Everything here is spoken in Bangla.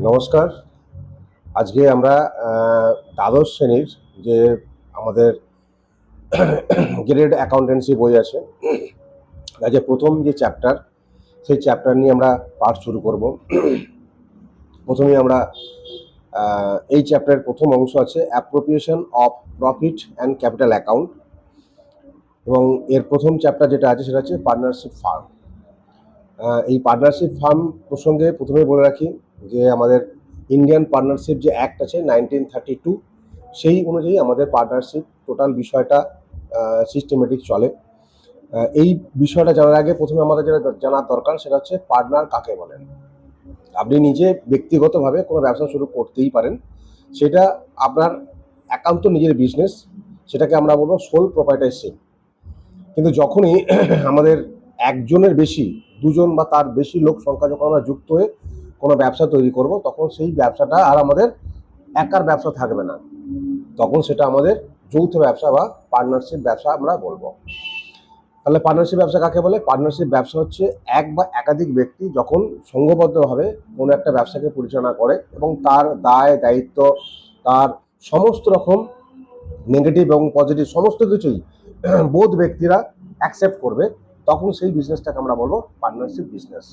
নমস্কার। আজকে আমরা দ্বাদশ শ্রেণীর যে আমাদের গ্রেড অ্যাকাউন্টেন্সি বই আছে, তার যে প্রথম যে চ্যাপ্টার, সেই চ্যাপ্টার নিয়ে আমরা পাঠ শুরু করব। প্রথমেই আমরা এই চ্যাপ্টারের প্রথম অংশ আছে appropriation of profit and capital account, এবং এর প্রথম চ্যাপ্টার যেটা আছে সেটা হচ্ছে পার্টনারশিপ ফার্ম। এই পার্টনারশিপ ফার্ম প্রসঙ্গে প্রথমে বলে রাখি যে আমাদের ইন্ডিয়ান পার্টনারশিপ যে অ্যাক্ট আছে 1932, সেই অনুযায়ী আমাদের পার্টনারশিপ টোটাল বিষয়টা সিস্টেমেটিক চলে। এই বিষয়টা জানার আগে প্রথমে আমাদের যেটা জানার দরকার সেটা হচ্ছে পার্টনার কাকে বলেন। আপনি নিজে ব্যক্তিগতভাবে কোনো ব্যবসা শুরু করতেই পারেন, সেটা আপনার একান্ত নিজের বিজনেস, সেটাকে আমরা বলবো সোল প্রোপ্রাইটারশিপ। কিন্তু যখনই আমাদের একজনের বেশি, দুজন বা তার বেশি লোক সংখ্যা যখন আমরা যুক্ত হয়ে কোনো ব্যবসা তৈরি করব, তখন সেই ব্যবসাটা আর আমাদের একার ব্যবসা থাকবে না, তখন সেটা আমাদের যৌথ ব্যবসা বা পার্টনারশিপ ব্যবসা আমরা বলবো। তাহলে পার্টনারশিপ ব্যবসা কাকে বলে? পার্টনারশিপ ব্যবসা হচ্ছে এক বা একাধিক ব্যক্তি যখন সংঘবদ্ধভাবে কোনো একটা ব্যবসাকে পরিচালনা করে এবং তার দায় দায়িত্ব, তার সমস্ত রকম নেগেটিভ এবং পজিটিভ সমস্ত কিছুই বোধ ব্যক্তিরা অ্যাকসেপ্ট করবে, তখন সেই বিজনেসটাকে আমরা বলবো পার্টনারশিপ বিজনেস।